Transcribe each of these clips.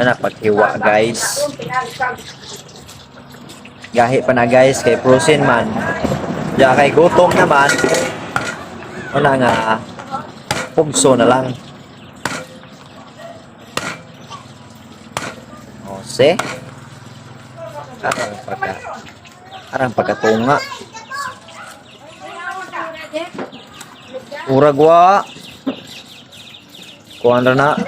Anak paghiwa guys. Gahi pa na guys kay prosin man. Diya kay gutom naman. Wala nga pugso na lang. Ose. Arang pagkatunga. Uragwa. Kuan ra na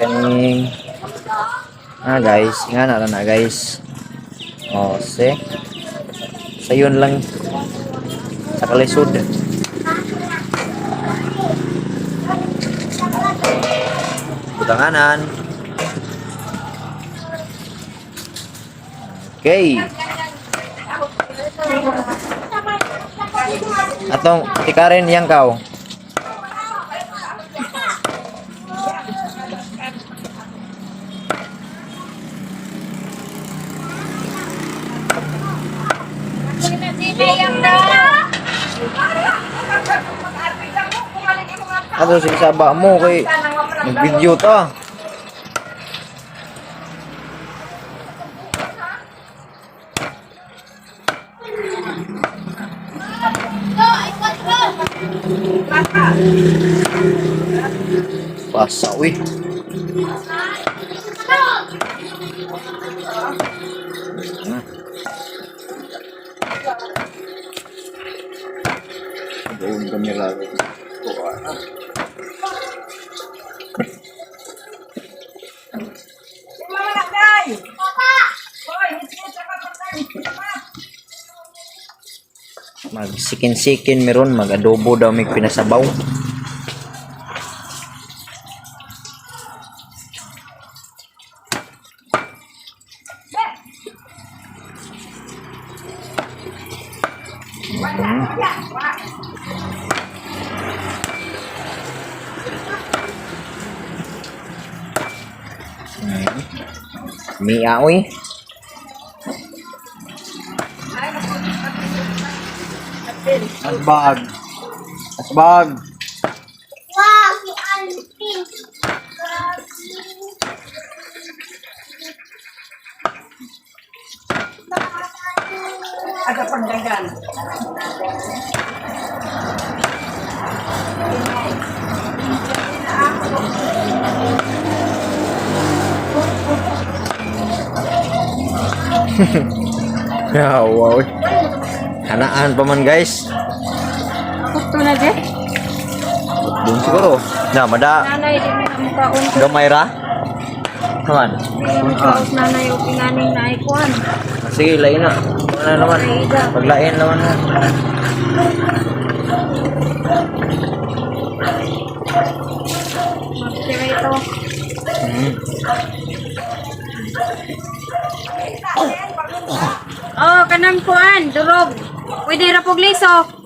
kaning guys, nga na guys. Ose. Sayon lang sa kalisod. Budanganan. Okay. Atong tikarin yang kau. Ato si saba mo kay nag-video ta. Pasa uy. Doon kami lagi. Magsikin-sikin meron, mag-adobo daw may pinasabaw. Mia uy. Asbag. Asbag. Wow, si Alvin. Ada panggagan. Ya wow. Hanaan pa man guys. Gusto na deh. Doon siguro. Na mada Nanay, di mo na mukhaon. gamay ra. Naman. Kaos nanay o pinganing na ikuan. Sige, lain na. Ano naman? Paglain naman na. Magkira ito. Oh, kanang kuan, durog. Pwede ra pog liso.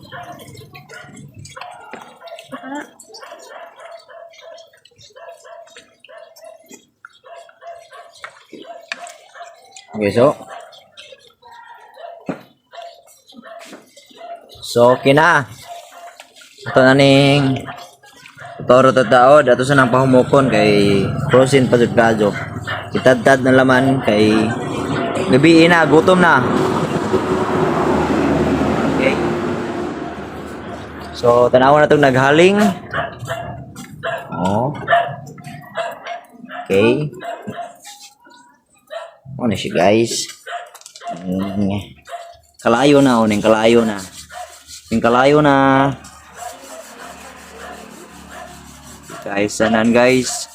Okay, so okay na. Ito na ning toro tataod ato sa nang pahumukon kay prosin pa jud kadyo. Itadtad na laman kay gabi na gutom na. Okay. So tanaw na tong naghaling. Oh. Okay. Ano siya guys? Kalayo na, uning kalayo na. Yung kalayo na. Guys, sanan guys.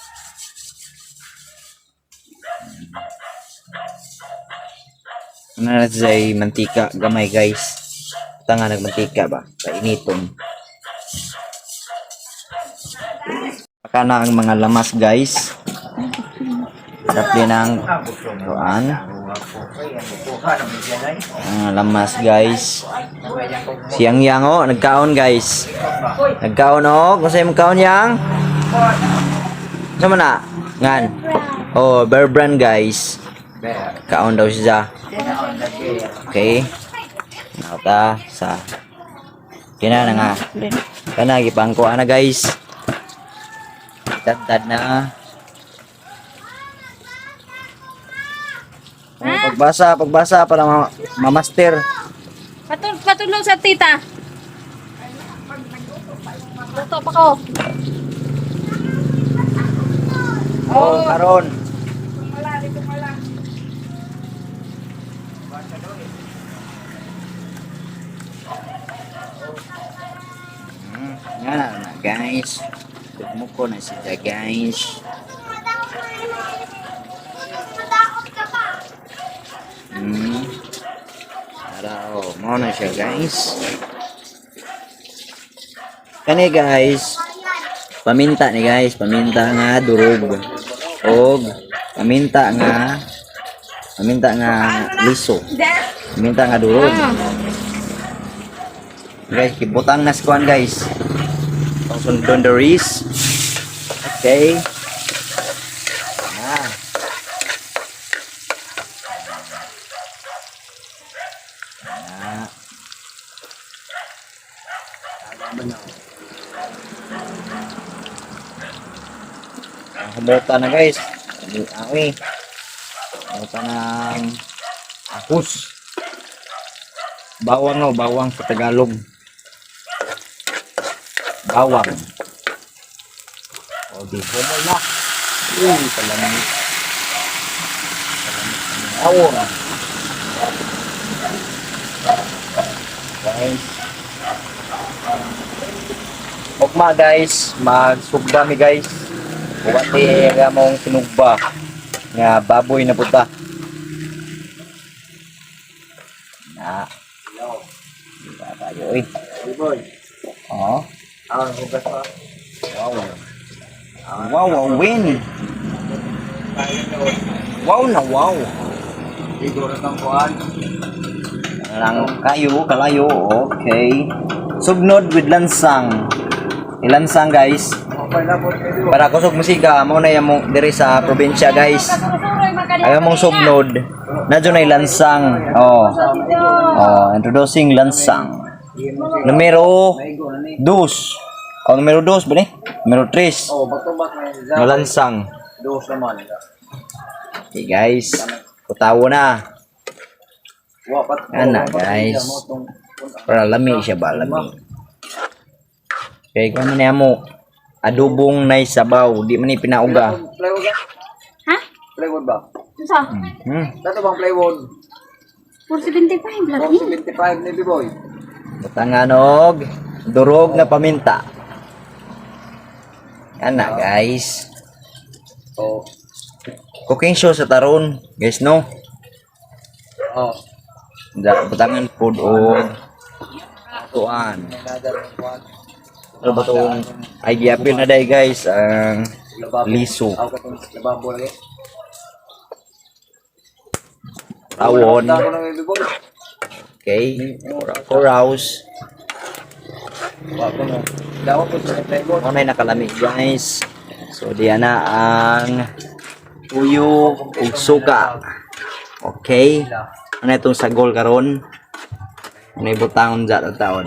Ano na say mantika gamay guys. Tanga nagmantika ba? Painiton. Baka na ang mga lamas guys. Tapos ng kuan. Lamas guys. Siyang yang oh, nagkaon guys. Nagkaon oh, kung sa'yo magkaon yang. Sama na? Ngan. Oh, Bear Brand guys. Kaon daw siya. Okay. Nauta sa kina na nga. Kana gipangkuan na guys. Tad na. pagbasa para ma-master. Patulong sa tita. Luto pa ko. Oh, karon. Yan na guys. Tugmuko na siya guys. Araw, mo na siya guys. Kani guys. Paminta ni guys, paminta nga durog. Og paminta nga liso. Paminta nga durog. Guys, kibutang na skuan guys. Sundon the wrist. Okay. Ah. Ah. Humuta na guys. Awi. Humuta ng akus. Bawang no, bawang sa Tagalog. Bawang. O di mo na. Palamig. Bawang. Guys. Ugma guys, magsugba mi guys. Buwati nga mong sinugba nga baboy na puta. Na. Diba tayo eh. Baboy. Oh. Wow. Wow, wow, win. Wow na wow. Lang kayo, kalayo. Okay. Sugnod with lansang. Ilansang guys. Para kusog musika, mo na yung diri sa probinsya guys. Ayaw mong sugnod. Nadyo na ilansang. Oh. Oh, introducing lansang. Numero 2. Oh, numero 2 ba ni? Numero 3. Oh, back-to-back na yun. Malansang. Dos naman. Okay guys. Kutawo na. Wapat. Yan na guys. Para lami siya ba? Lami. Okay, kung ano niya mo. Adobong na sabaw. Di man ni pinauga. Plywood ba? Ha? Plywood ba? Isa. Dato bang plywood? 475 lagi. 75 ni B-boy. Butanganog. Durog na paminta. Yan na guys. Oh. Cooking show sa taron. Guys no. Oh. Butangan food o tuan. Ano ba itong ay giapil na day guys ang liso. Ako katong lababo lagi. Rawon. Ako nang B-boy. Okay. Coraus. Ako no. Dawa po sa plywood. Ano na nakalami guys. So diyan na ang tuyo ug suka. Okay. Ano itong sagol karon? Ano ibutang dyan ang taon?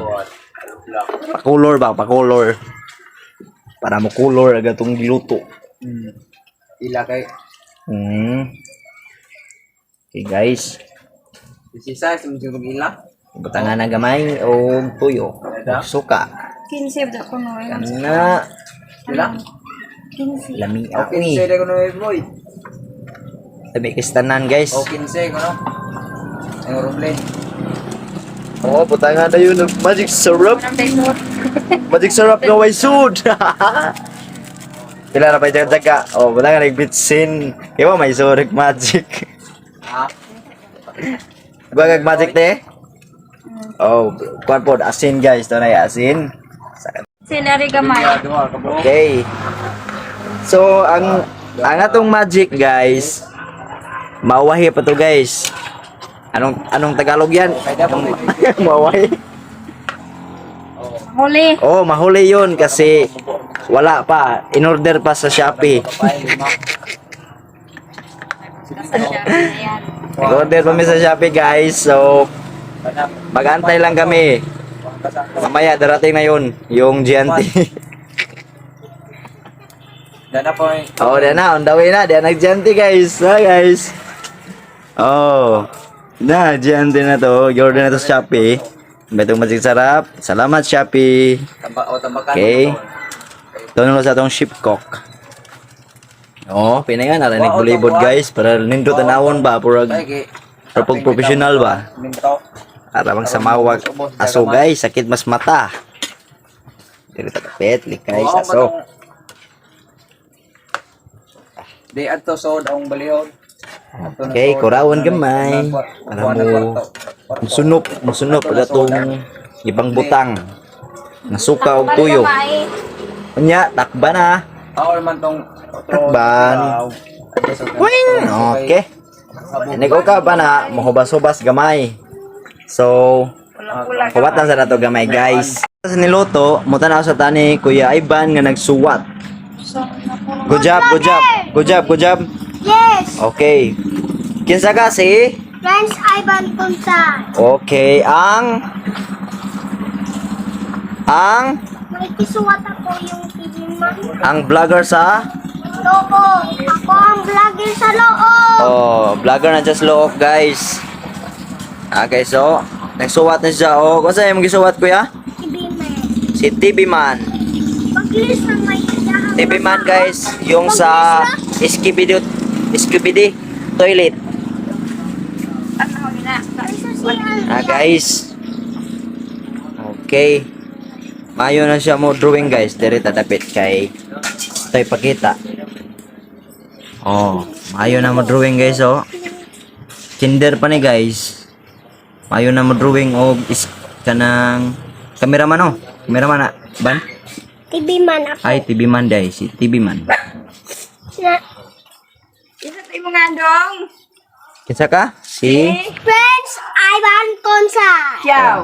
Pakulor ba? Pakulor. Para mo kulor agad itong giluto. Ila kay Okay guys. sisa sa mga ila. Butangan na gamay o tuyo. Ug suka. 15 da ko no. Kana Ila. 15. lami Okay, ani. sige ko no B-boy. Tabi kistanan guys. Okay, 15 ko no. Ang roble. Oh, butangan na yun ng magic syrup. Magic syrup nga way sud. Pila na pa jaga. Oh, butangan nagbitsin. Iba may surik magic. Ha? Bagag magic te. Oh, kuan pod asin guys, to na asin. Sinari gamay. Duha ka bro. Okay. So, ang atong magic guys, mauwahi pa to guys. Anong Tagalog yan? Mauwahi. Huli. Oh, mahuli yun kasi wala pa. In-order pa sa Shopee. Ayan. In-order pa sa Shopee guys. So, mag-antay lang kami. Mamaya darating na yun. Yung GNT. Dana po. Oh, diyan na. On the way na. Diyan nag-GNT guys. Ha guys. Oh. Na, dyan din na to. Order na to sa Shopee. Betong magic sarap. Salamat Shopee. Tambakan. Okay. Ito na sa atong ship cock. Oh, pinayan na rin bulibod guys. Para nindo tanawon ba? Para pag professional ba? Para bang samawag aso guys. Sakit mas mata. Dili tapet. Likay sa aso. Di adto sod ang balihon. Okay, kurawon gamay. Para mo musunop pada tong ibang butang. Nasuka og tuyo. Nya, takba na. Ako naman tong Takban. Wing! Okay. Nego ka ba na mahubas-hubas gamay. So, kuwatan sa nato gamay guys. Sa niluto, mutanaw sa tani Kuya Ivan nga nagsuwat. Good job, good job. Good job, good job. Yes! Okay. Kinsa ka si? Friends Ivan Punsa. Okay, ang May kisuwat ako yung TV man. ang vlogger sa Loob. Ako ang vlogger sa loob. oh, vlogger na just loof guys. Okay, so nagsuwat na siya. Oh, kung saan yung gisuwat kuya? TV man. Si TV Man. Pag-list na may kailangan. TV Man guys, yung sa Skibidi toilet. Guys. Okay. Mayo na siya mo drawing guys. Dere tatapit kay tayo pakita. Oh, mayo na mo drawing guys oh. Kinder pa ni guys. Mayo na mo drawing og is kanang cameraman oh. Cameraman na ban? TV man ako. Ay TV Man guys, si TV Man. Na, Isa tayo mga dong. Kinsa ka? Si Friends Ivan Punsa. Siyaw.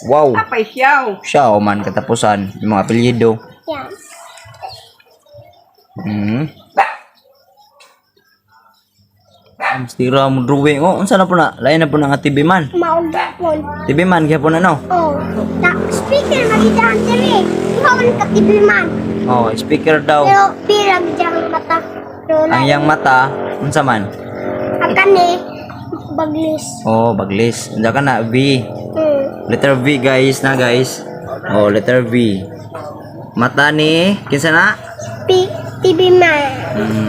wow. Apay siyaw. Siya o man katapusan yung mga apelyido. Yan. Ang stira mo drawing. Oh, unsa na po na? Lain na po na nga TV Man. Maugapon. TV Man kaya po na no. Oh. Speaker magidahan diri. Ikaw ka TV man. Oh, speaker daw. Pero pirag diyang mata. Lola. Ang yang mata, unsa man? Akan ni baglis. Oh, baglis. Unsa ka na V. Letter V guys na guys. Oh, letter V. Mata ni kinsa na? TV man.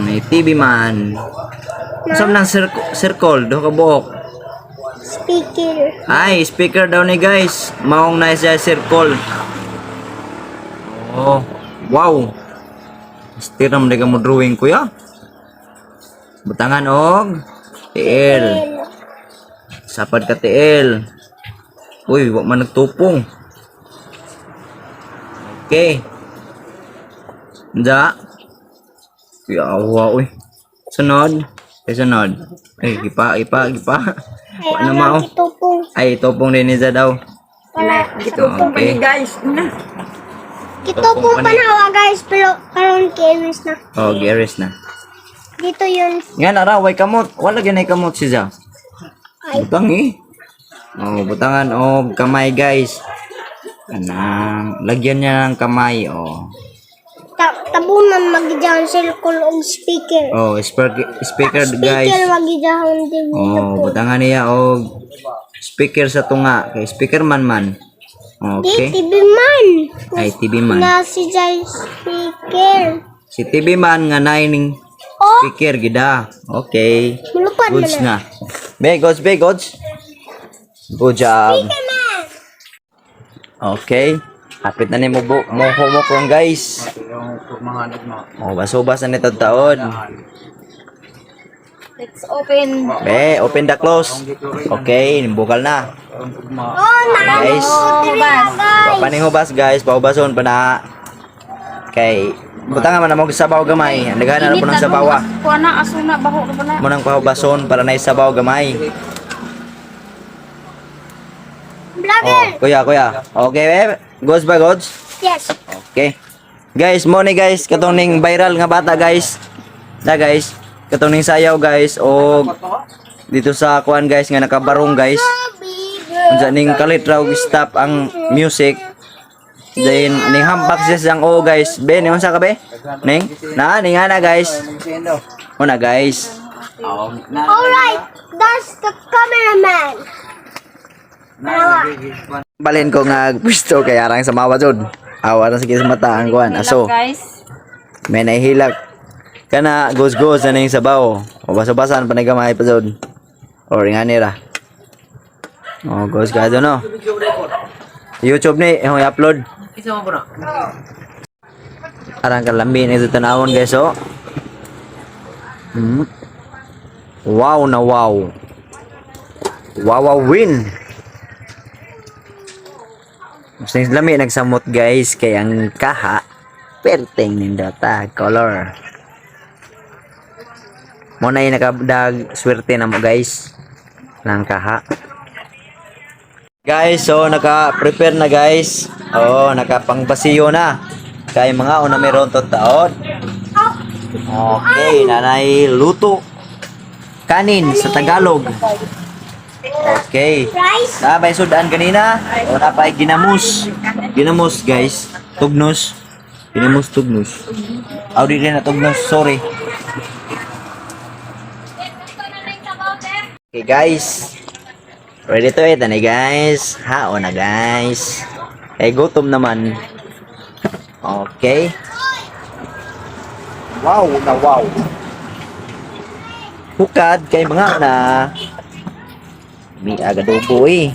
May TV Man. Unsa man ang circle do ka buok? Speaker. Ay, speaker daw ni guys. Maong na siya circle. Oh, wow. Stiram na mo drawing kuya. Butangan og TL. Sapad ka TL. Uy, wag man nagtupong. Okay. Da. Kuya awa uy. Sunod. Sunod. Ay, gipa. Wala na mao. Itupong. Ay, tupong din niya daw. Wala. Okay. Guys, na. Itupong panawa guys. Pero karon kinis na. Oh, Geras na. Dito yun. Nga na raw, way kamot. Wala ganay kamot siya. Ay. Butang eh. Oh, butangan og kamay guys. Kanang lagyan niya ng kamay oh. Tabunan magidahan circle og speaker. Oh, speaker guys. Speaker magidahan din. Oh, butangan niya og speaker sa tunga kay speaker man. Okay. TV man. Ay TV Man. Na si Jai speaker. Si TV Man nga ning Oh, speaker gida. Okay. mulupad mo Goods na. na. Be goods. Good job. Speaker man. Okay. Hapit na ni mo humok lang guys. Yung mga nagma. Oh, basubas na nito taon. Let's open. Be, open the close. Okay, bukal na. Oh, Guys. guys. Paning hubas guys, paubason pa na. Okay. Butangan man na mo sabaw gamay. Andagan na po ng sabaw. Kuha na, aso na, baho na ba na. Mo nang pahubason para na isabaw gamay. Vlogger. Kuya. Okay, be. Gods ba gods? Yes. Okay. Guys, mo ni guys, katong ning viral nga bata guys. Na guys, katong ning sayaw guys o dito sa kuan guys nga nakabarong guys. Unsa ning kalit raw stop ang music. Then ning hambak siya sang o guys. Be, ni unsa ka be? Ning? Na guys. Una guys. Alright, that's the cameraman. Balin ko nga gusto kay arang sa mawa jud. Awa na sige sa mata ang kuan. Aso. Guys. May nahilak. Kana gos-gos na ning sabaw. O basa-basan pa nagamay pa jud. O ringani ra. O gos ka do no. YouTube ni yung i-upload. Isa mo bro. Arang kalambi na ito tanawon guys oh. Wow na wow. Wow win. Since lami nagsamot guys kay ang kaha perteng nindota color. Mo na nakadag swerte na mo guys ng kaha. Guys, so naka-prepare na guys. Oh, nakapangbasiyo na. Kay mga una meron to taon. Okay, nanay luto. Kanin sa Tagalog. Okay. Sabay sudan kanina. O napay ginamos. Ginamos guys. Tugnos. Ginamos tugnos. Audi din na tugnos. Sorry. Okay guys. Ready to eat na guys. Hao na guys. Eh gutom naman. Okay. Wow na wow. Hukad kay mga na. Mi agadubo eh.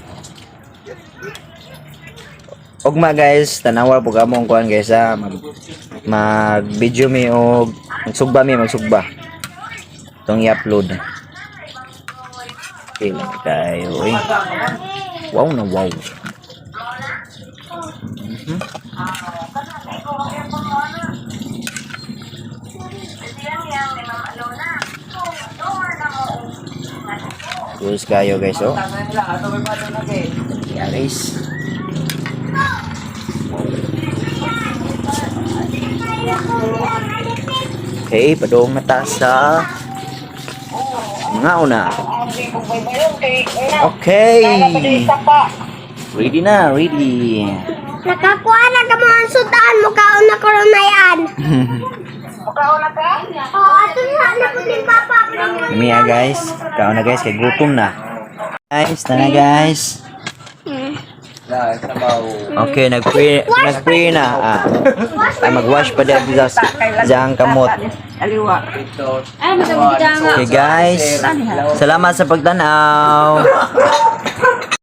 Ogma guys, tanawa po kamong kuan guys ha. Mag video mi og magsugba. Tong i-upload. Okay lang tayo eh. Wow na wow. Terus kayo guys oh. Yeah, guys. Okay, padong mata sa mga una. Okay. Ready na, ready. Nakakuha na ka mga sudan mo kaon na karon na yan. Kaon na ka? Oo, ato na po din papa. Miya guys, kaon na guys kay gutom na. Guys, tana guys. Okay, nag-pray na. Ay mag-wash pa din sa kamot. Ay, masabit ka nga. Okay guys, salamat sa pagtanaw.